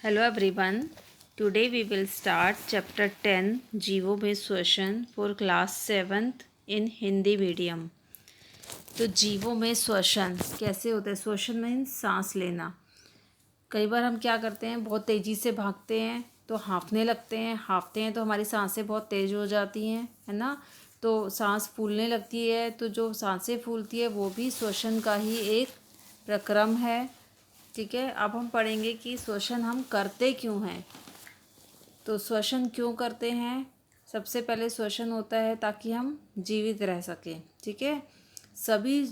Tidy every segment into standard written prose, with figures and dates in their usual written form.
Hello everyone. Today we will start chapter 10 जीवों में श्वसन for class 7th in Hindi medium. तो जीवों में श्वसन कैसे होता है? श्वसन मीन्स सांस लेना। कई बार हम क्या करते हैं, बहुत तेज़ी से भागते हैं तो हाँफने लगते हैं, हाँफते हैं तो हमारी सांसें बहुत तेज़ हो जाती हैं, है ना। तो सांस फूलने लगती है, तो जो सांसें फूलती है वो भी श्वसन का ही एक प्रक्रम है। ठीक है, अब हम पढ़ेंगे कि श्वसन हम करते क्यों हैं। तो श्वसन क्यों करते हैं? सबसे पहले श्वसन होता है ताकि हम जीवित रह सकें। ठीक है, सभी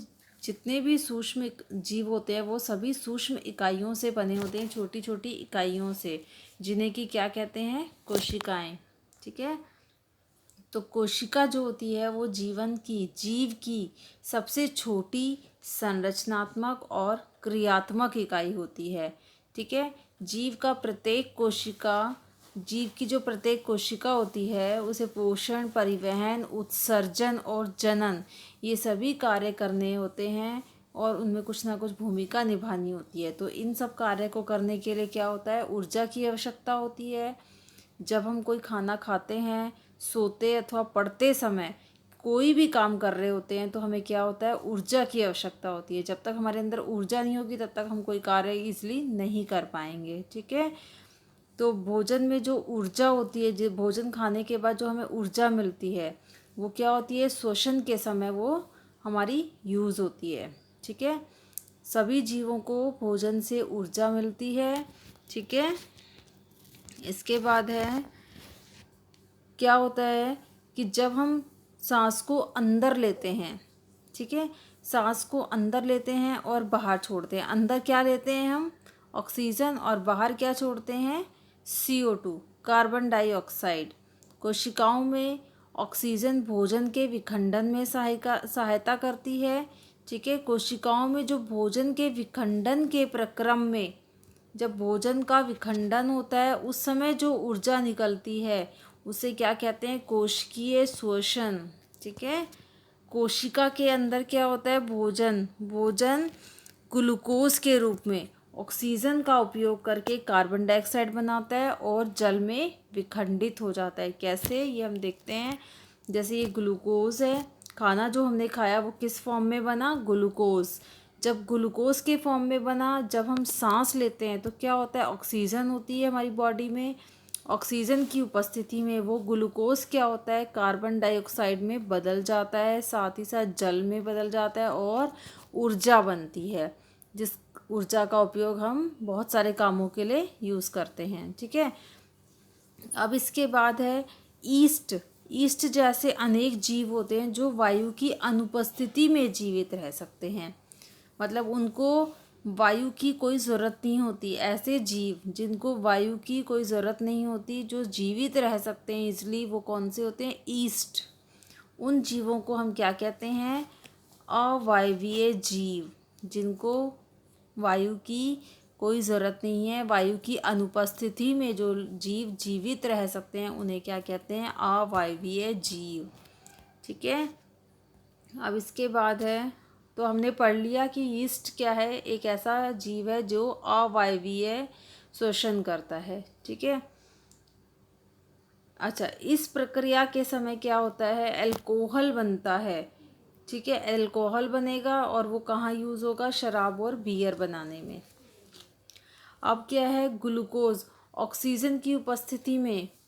जितने भी सूक्ष्म जीव होते हैं वो सभी सूक्ष्म इकाइयों से बने होते हैं, छोटी छोटी इकाइयों से, जिन्हें कि क्या कहते हैं? कोशिकाएं। ठीक है, तो कोशिका जो होती है वो जीव की सबसे छोटी संरचनात्मक और क्रियात्मक इकाई होती है। ठीक है, जीव की जो प्रत्येक कोशिका होती है उसे पोषण, परिवहन, उत्सर्जन और जनन, ये सभी कार्य करने होते हैं और उनमें कुछ ना कुछ भूमिका निभानी होती है। तो इन सब कार्य को करने के लिए क्या होता है? ऊर्जा की आवश्यकता होती है। जब हम कोई खाना खाते हैं, सोते अथवा पढ़ते समय कोई भी काम कर रहे होते हैं तो हमें क्या होता है? ऊर्जा की आवश्यकता होती है। जब तक हमारे अंदर ऊर्जा नहीं होगी तब तक हम कोई कार्य इजीली नहीं कर पाएंगे। ठीक है, तो भोजन में जो ऊर्जा होती है, जो भोजन खाने के बाद जो हमें ऊर्जा मिलती है वो क्या होती है? श्वसन के समय वो हमारी यूज़ होती है। ठीक है, सभी जीवों को भोजन से ऊर्जा मिलती है। ठीक है, इसके बाद है क्या होता है कि जब हम सांस को अंदर लेते हैं, ठीक है, सांस को अंदर लेते हैं और बाहर छोड़ते हैं। अंदर क्या लेते हैं हम? ऑक्सीजन, और बाहर क्या छोड़ते हैं? CO2, carbon dioxide. कोशिकाओं में ऑक्सीजन भोजन के विखंडन में सहायता करती है। ठीक है, कोशिकाओं में जो भोजन के विखंडन के प्रक्रम में, जब भोजन का विखंडन होता है उस समय जो ऊर्जा निकलती है उसे क्या कहते हैं? कोशिकीय श्वसन। ठीक है, कोशिका के अंदर क्या होता है? भोजन ग्लूकोज के रूप में ऑक्सीजन का उपयोग करके कार्बन डाइऑक्साइड बनाता है और जल में विखंडित हो जाता है। कैसे, ये हम देखते हैं। जैसे ये ग्लूकोज है, खाना जो हमने खाया वो किस फॉर्म में बना? ग्लूकोज। जब ग्लूकोज के फॉर्म में बना, जब हम सांस लेते हैं तो क्या होता है? ऑक्सीजन होती है हमारी बॉडी में। ऑक्सीजन की उपस्थिति में वो ग्लूकोज क्या होता है? कार्बन डाइऑक्साइड में बदल जाता है, साथ ही साथ जल में बदल जाता है और ऊर्जा बनती है, जिस ऊर्जा का उपयोग हम बहुत सारे कामों के लिए यूज़ करते हैं। ठीक है, अब इसके बाद है ईस्ट जैसे अनेक जीव होते हैं जो वायु की अनुपस्थिति में जीवित रह सकते हैं। मतलब उनको वायु की कोई ज़रूरत नहीं होती। ऐसे जीव जिनको वायु की कोई ज़रूरत नहीं होती, जो जीवित रह सकते हैं इसलिए, वो कौन से होते हैं? ईस्ट। उन जीवों को हम क्या कहते हैं? अवायवीय जीव। जिनको वायु की कोई ज़रूरत नहीं है, वायु की अनुपस्थिति में जो जीव जीवित रह सकते हैं उन्हें क्या कहते हैं? अवायवीय जीव। ठीक है, अब इसके बाद है, तो हमने पढ़ लिया कि यीस्ट क्या है? एक ऐसा जीव है जो अवायवीय श्वसन करता है। ठीक है, अच्छा, इस प्रक्रिया के समय क्या होता है? अल्कोहल बनता है। ठीक है, अल्कोहल बनेगा और वो कहाँ यूज़ होगा? शराब और बियर बनाने में। अब क्या है? ग्लूकोज ऑक्सीजन की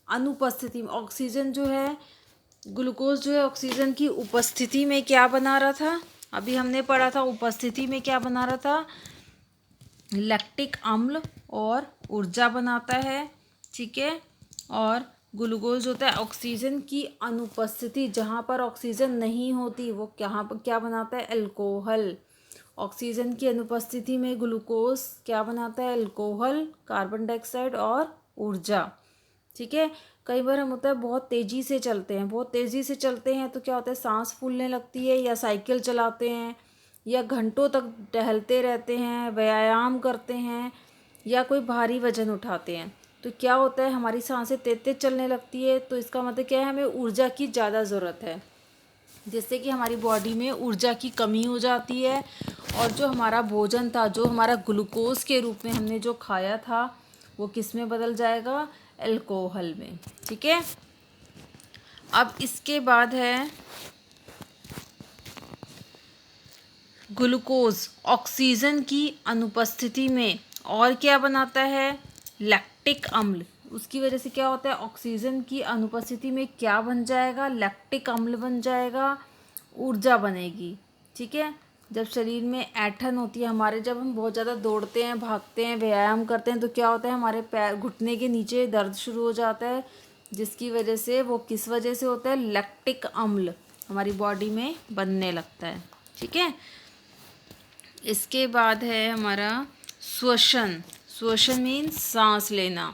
अनुपस्थिति में ऑक्सीजन जो है, ग्लूकोज जो है ऑक्सीजन की उपस्थिति में क्या बना रहा था? अभी हमने पढ़ा था उपस्थिति में क्या बना रहा था? लैक्टिक अम्ल और ऊर्जा बनाता है। ठीक है, और ग्लूकोज होता है ऑक्सीजन की अनुपस्थिति, जहाँ पर ऑक्सीजन नहीं होती वो यहाँ पर क्या बनाता है? अल्कोहल। ऑक्सीजन की अनुपस्थिति में ग्लूकोज क्या बनाता है? अल्कोहल, कार्बन डाइऑक्साइड और ऊर्जा। ठीक है, कई बार हम होता है बहुत तेज़ी से चलते हैं तो क्या होता है? सांस फूलने लगती है, या साइकिल चलाते हैं, या घंटों तक टहलते रहते हैं, व्यायाम करते हैं, या कोई भारी वजन उठाते हैं, तो क्या होता है? हमारी सांसें तेज तेज चलने लगती है। तो इसका मतलब क्या है? हमें ऊर्जा की ज़्यादा ज़रूरत है, जिससे कि हमारी बॉडी में ऊर्जा की कमी हो जाती है और जो हमारा भोजन था, जो हमारा ग्लूकोज के रूप में हमने जो खाया था, वो किस में बदल जाएगा, अल्कोहल में। ठीक है, अब इसके बाद है ग्लूकोज ऑक्सीजन की अनुपस्थिति में और क्या बनाता है, लैक्टिक अम्ल। उसकी वजह से क्या होता है, ऑक्सीजन की अनुपस्थिति में क्या बन जाएगा, लैक्टिक अम्ल बन जाएगा, ऊर्जा बनेगी। ठीक है, जब शरीर में ऐंठन होती है हमारे, जब हम बहुत ज़्यादा दौड़ते हैं, भागते हैं, व्यायाम करते हैं, तो क्या होता है, हमारे पैर घुटने के नीचे दर्द शुरू हो जाता है, जिसकी वजह से, वो किस वजह से होता है, लैक्टिक अम्ल हमारी बॉडी में बनने लगता है। ठीक है, इसके बाद है हमारा श्वसन। श्वसन मीन्स सांस लेना।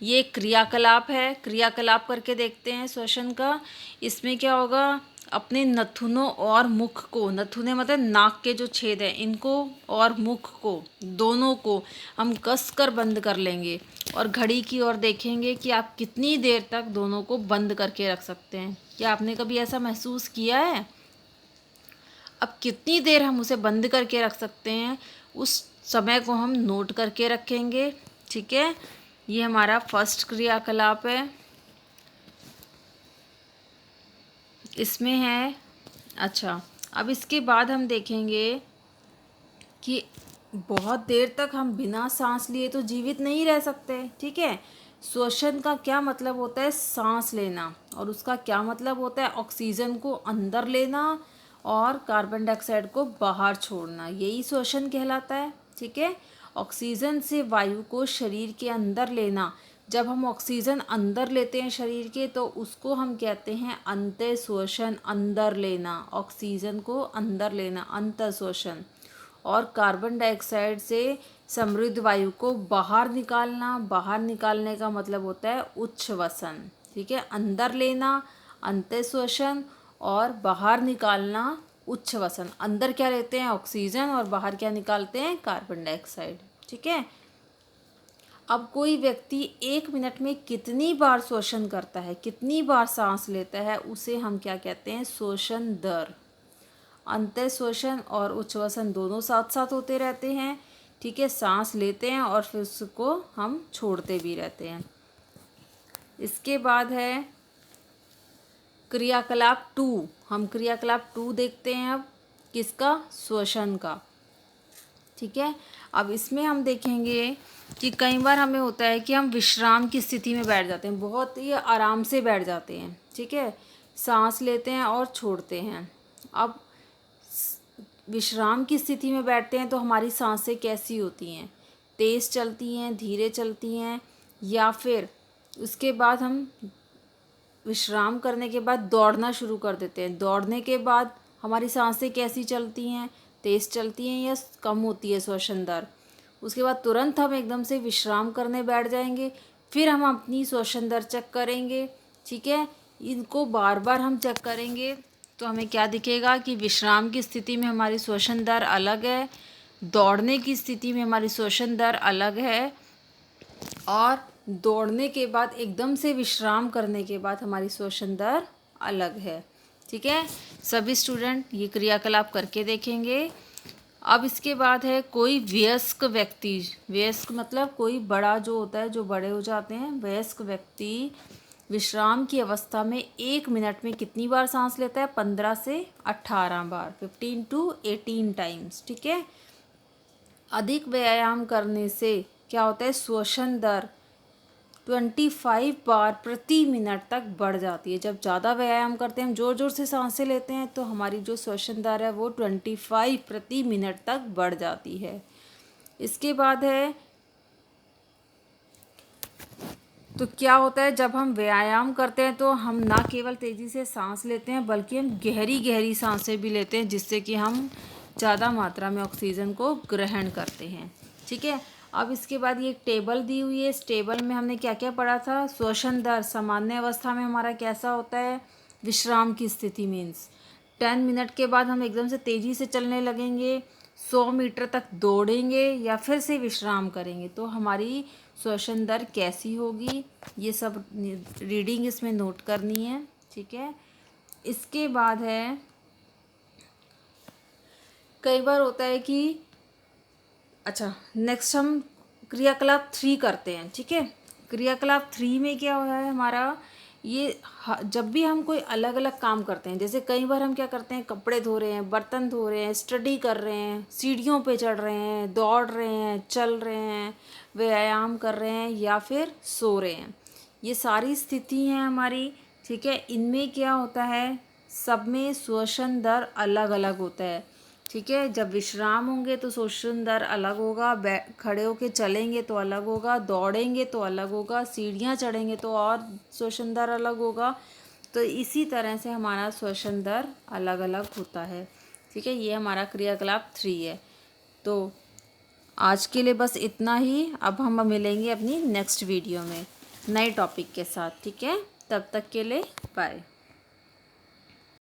ये क्रियाकलाप है, क्रियाकलाप करके देखते हैं श्वसन का। इसमें क्या होगा, अपने नथुनों और मुख को, नथुने मतलब नाक के जो छेद हैं इनको, और मुख को, दोनों को हम कस कर बंद कर लेंगे और घड़ी की ओर देखेंगे कि आप कितनी देर तक दोनों को बंद करके रख सकते हैं। क्या आपने कभी ऐसा महसूस किया है? अब कितनी देर हम उसे बंद करके रख सकते हैं, उस समय को हम नोट करके रखेंगे। ठीक है, ये हमारा फर्स्ट क्रियाकलाप है। इसमें है, अच्छा, अब इसके बाद हम देखेंगे कि बहुत देर तक हम बिना सांस लिए तो जीवित नहीं रह सकते। ठीक है, श्वसन का क्या मतलब होता है, सांस लेना, और उसका क्या मतलब होता है, ऑक्सीजन को अंदर लेना और कार्बन डाइऑक्साइड को बाहर छोड़ना, यही श्वसन कहलाता है। ठीक है, ऑक्सीजन से वायु को शरीर के अंदर लेना। जब हम ऑक्सीजन अंदर लेते हैं शरीर के, तो उसको हम कहते हैं अंतः श्वसन, अंदर लेना, ऑक्सीजन को अंदर लेना, अंतः श्वसन। और कार्बन डाइऑक्साइड से समृद्ध वायु को बाहर निकालना, बाहर निकालने का मतलब होता है उच्छ्वसन। ठीक है, अंदर लेना अंतः श्वसन और बाहर निकालना उच्छ्वसन। अंदर क्या लेते हैं, ऑक्सीजन, और बाहर क्या निकालते हैं, कार्बन डाइऑक्साइड। ठीक है, अब कोई व्यक्ति 1 मिनट में कितनी बार श्वसन करता है, कितनी बार सांस लेता है, उसे हम क्या कहते हैं, श्वसन दर। अंतः श्वसन और उच्छ्वसन दोनों साथ साथ होते रहते हैं। ठीक है, सांस लेते हैं और फिर उसको हम छोड़ते भी रहते हैं। इसके बाद है क्रियाकलाप 2। हम क्रियाकलाप 2 देखते हैं अब, किसका, श्वसन का। ठीक है, अब इसमें हम देखेंगे कि कई बार हमें होता है कि हम विश्राम की स्थिति में बैठ जाते हैं, बहुत ही आराम से बैठ जाते हैं। ठीक है, सांस लेते हैं और छोड़ते हैं। अब विश्राम की स्थिति में बैठते हैं तो हमारी सांसें कैसी होती हैं, तेज़ चलती हैं, धीरे चलती हैं, या फिर उसके बाद हम विश्राम करने के बाद दौड़ना शुरू कर देते हैं। दौड़ने के बाद हमारी सांसें कैसी चलती हैं, तेज़ चलती हैं या कम होती है श्वसन दर। उसके बाद तुरंत हम एकदम से विश्राम करने बैठ जाएंगे, फिर हम अपनी श्वसन दर चेक करेंगे। ठीक है, इनको बार बार हम चेक करेंगे तो हमें क्या दिखेगा कि विश्राम की स्थिति में हमारी श्वसन दर अलग है, दौड़ने की स्थिति में हमारी श्वसन दर अलग है, और दौड़ने के बाद एकदम से विश्राम करने के बाद हमारी श्वसन दर अलग है। ठीक है, सभी स्टूडेंट ये क्रियाकलाप करके देखेंगे। अब इसके बाद है कोई वयस्क व्यक्ति, वयस्क मतलब कोई बड़ा जो होता है, जो बड़े हो जाते हैं, वयस्क व्यक्ति विश्राम की अवस्था में 1 मिनट में कितनी बार सांस लेता है, 15 से 18 बार, 15 to 18 टाइम्स। ठीक है, अधिक व्यायाम करने से क्या होता है, श्वसन दर 25 बार प्रति मिनट तक बढ़ जाती है। जब ज़्यादा व्यायाम करते हैं, हम ज़ोर ज़ोर से सांसें लेते हैं, तो हमारी जो श्वसन दर है वो 25 प्रति मिनट तक बढ़ जाती है। इसके बाद है, तो क्या होता है, जब हम व्यायाम करते हैं तो हम ना केवल तेज़ी से सांस लेते हैं, बल्कि हम गहरी गहरी सांसें भी लेते हैं, जिससे कि हम ज़्यादा मात्रा में ऑक्सीजन को ग्रहण करते हैं। ठीक है, अब इसके बाद ये एक टेबल दी हुई है। इस टेबल में हमने क्या क्या पढ़ा था, श्वसन दर सामान्य अवस्था में हमारा कैसा होता है, विश्राम की स्थिति मीन्स 10 मिनट के बाद हम एकदम से तेज़ी से चलने लगेंगे, 100 मीटर तक दौड़ेंगे या फिर से विश्राम करेंगे, तो हमारी श्वसन दर कैसी होगी, ये सब रीडिंग इसमें नोट करनी है। ठीक है, इसके बाद है, कई बार होता है कि, अच्छा, नेक्स्ट हम क्रियाकलाप 3 करते हैं। ठीक है, क्रियाकलाप 3 में क्या हो रहा है हमारा, ये जब भी हम कोई अलग अलग काम करते हैं, जैसे कई बार हम क्या करते हैं, कपड़े धो रहे हैं, बर्तन धो रहे हैं, स्टडी कर रहे हैं, सीढ़ियों पे चढ़ रहे हैं, दौड़ रहे हैं, चल रहे हैं, व्यायाम कर रहे हैं या फिर सो रहे हैं, ये सारी स्थिति हैं हमारी। ठीक है, इनमें क्या होता है, सब में श्वसन दर अलग अलग होता है। ठीक है, जब विश्राम होंगे तो श्वसन दर अलग होगा, खड़े होके चलेंगे तो अलग होगा, दौड़ेंगे तो अलग होगा, सीढ़ियाँ चढ़ेंगे तो और श्वसन दर अलग होगा। तो इसी तरह से हमारा श्वसन दर अलग अलग होता है। ठीक है, ये हमारा क्रियाकलाप 3 है। तो आज के लिए बस इतना ही। अब हम मिलेंगे अपनी नेक्स्ट वीडियो में नए टॉपिक के साथ। ठीक है, तब तक के लिए बाय।